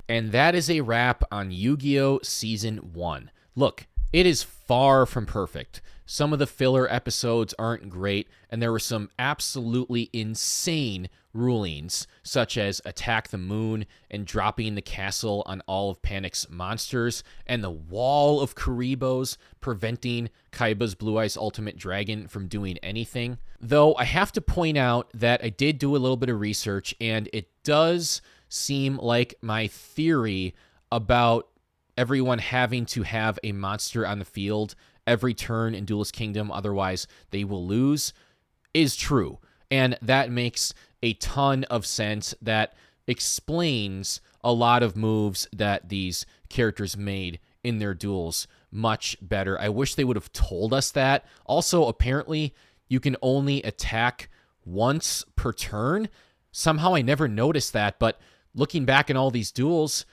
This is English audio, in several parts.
And that is a wrap on Yu-Gi-Oh! Season 1. Look, it is far from perfect. Some of the filler episodes aren't great, and there were some absolutely insane rulings, such as attack the moon and dropping the castle on all of Panic's monsters, and the wall of Karibos preventing Kaiba's Blue Eyes Ultimate Dragon from doing anything. Though I have to point out that I did do a little bit of research, and it does seem like my theory about everyone having to have a monster on the field every turn in Duelist Kingdom, otherwise they will lose, is true. And that makes a ton of sense. That explains a lot of moves that these characters made in their duels much better. I wish they would have told us that. Also, apparently, you can only attack once per turn. Somehow I never noticed that, but looking back in all these duels,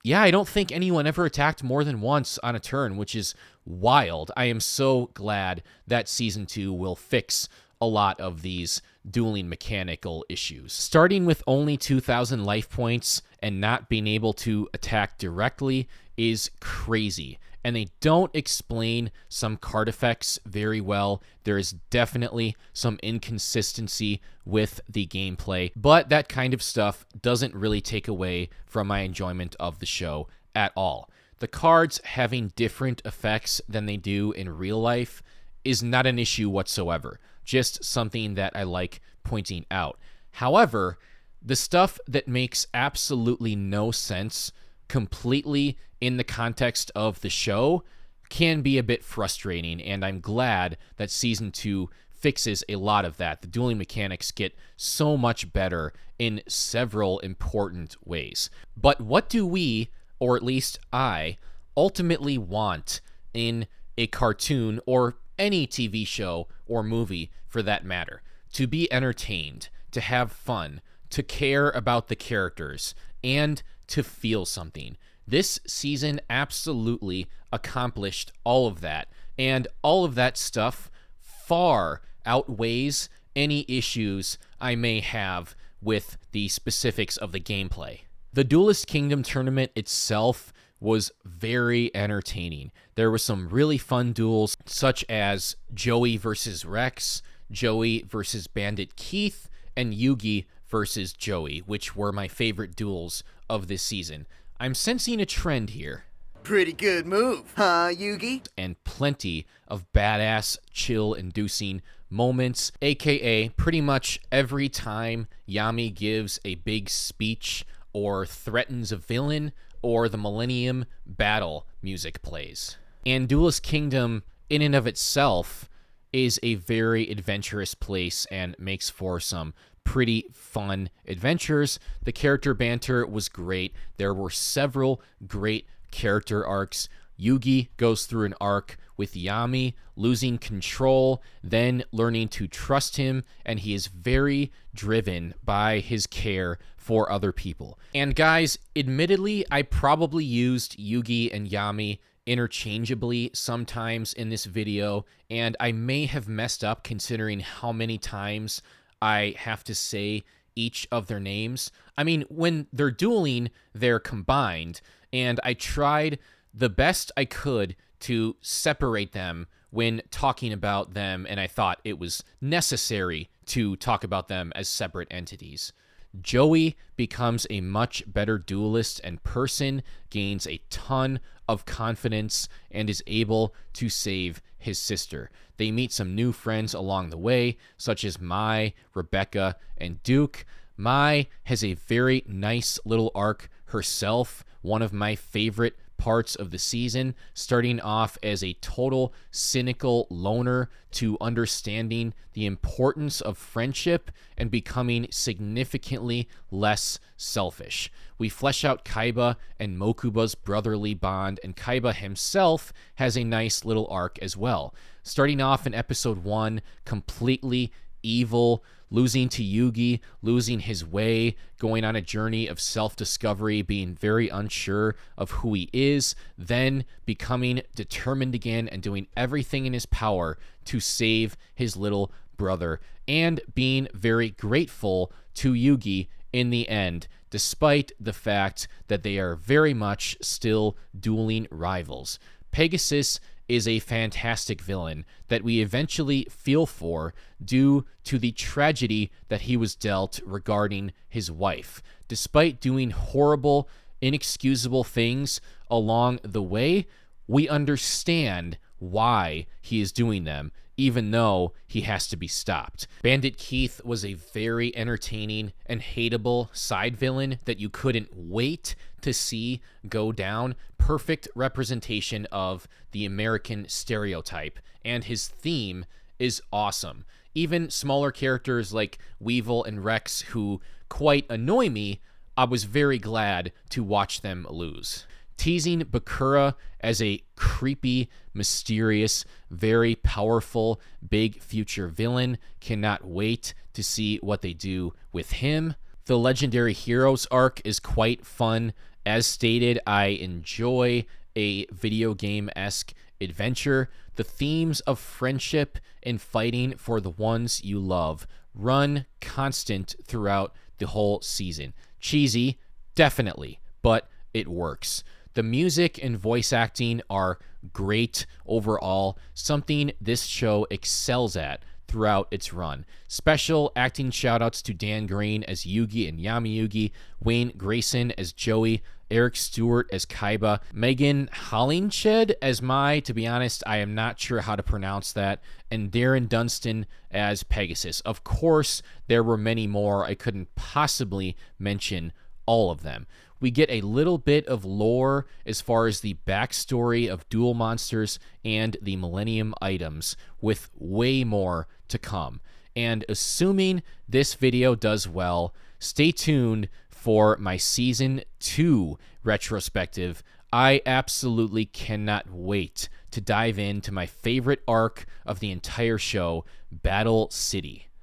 yeah, I don't think anyone ever attacked more than once on a turn, which is wild. I am so glad that Season 2 will fix a lot of these dueling mechanical issues. Starting with only 2,000 life points and not being able to attack directly is crazy. And they don't explain some card effects very well. There is definitely some inconsistency with the gameplay, but that kind of stuff doesn't really take away from my enjoyment of the show at all. The cards having different effects than they do in real life is not an issue whatsoever, just something that I like pointing out. However, the stuff that makes absolutely no sense completely in the context of the show can be a bit frustrating, and I'm glad that Season 2 fixes a lot of that. The dueling mechanics get so much better in several important ways. But what do we, or at least I, ultimately want in a cartoon or any TV show or movie for that matter? To be entertained, to have fun, to care about the characters, and to feel something. This season absolutely accomplished all of that, and all of that stuff far outweighs any issues I may have with the specifics of the gameplay. The Duelist Kingdom tournament itself was very entertaining. There were some really fun duels, such as Joey versus Rex, Joey versus Bandit Keith, and Yugi versus Joey, which were my favorite duels of this season. I'm sensing a trend here. Pretty good move, huh, Yugi? And plenty of badass, chill-inducing moments, aka pretty much every time Yami gives a big speech or threatens a villain or the Millennium Battle music plays. And Duelist Kingdom, in and of itself, is a very adventurous place and makes for some pretty fun adventures. The character banter was great. There were several great character arcs. Yugi goes through an arc with Yami losing control, then learning to trust him, and he is very driven by his care for other people. And guys, admittedly, I probably used Yugi and Yami interchangeably sometimes in this video, and I may have messed up considering how many times I have to say each of their names. I mean, when they're dueling, they're combined, and I tried the best I could to separate them when talking about them, and I thought it was necessary to talk about them as separate entities. Joey becomes a much better duelist and person, gains a ton of confidence, and is able to save his sister. They meet some new friends along the way, such as Mai, Rebecca, and Duke. Mai has a very nice little arc herself, one of my favorite parts of the season, starting off as a total cynical loner to understanding the importance of friendship and becoming significantly less selfish. We flesh out Kaiba and Mokuba's brotherly bond, and Kaiba himself has a nice little arc as well. Starting off in episode 1, completely evil, losing to Yugi, losing his way, going on a journey of self-discovery, being very unsure of who he is, then becoming determined again and doing everything in his power to save his little brother, and being very grateful to Yugi in the end, despite the fact that they are very much still dueling rivals. Pegasus is a fantastic villain that we eventually feel for due to the tragedy that he was dealt regarding his wife. Despite doing horrible, inexcusable things along the way, we understand why he is doing them, even though he has to be stopped. Bandit Keith was a very entertaining and hateable side villain that you couldn't wait to see go down. Perfect representation of the American stereotype, and his theme is awesome. Even smaller characters like Weevil and Rex, who quite annoy me, I was very glad to watch them lose. Teasing Bakura as a creepy, mysterious, very powerful, big future villain. Cannot wait to see what they do with him. The Legendary Heroes arc is quite fun. As stated, I enjoy a video game-esque adventure. The themes of friendship and fighting for the ones you love run constant throughout the whole season. Cheesy, definitely, but it works. The music and voice acting are great overall, something this show excels at throughout its run. Special acting shoutouts to Dan Green as Yugi and Yami-Yugi, Wayne Grayson as Joey, Eric Stewart as Kaiba, Megan Hollingshed as Mai, to be honest, I am not sure how to pronounce that, and Darren Dunstan as Pegasus. Of course, there were many more. I couldn't possibly mention all of them. We get a little bit of lore as far as the backstory of Duel Monsters and the Millennium items, with way more to come. And assuming this video does well, stay tuned for my Season 2 retrospective. I absolutely cannot wait to dive into my favorite arc of the entire show, Battle City.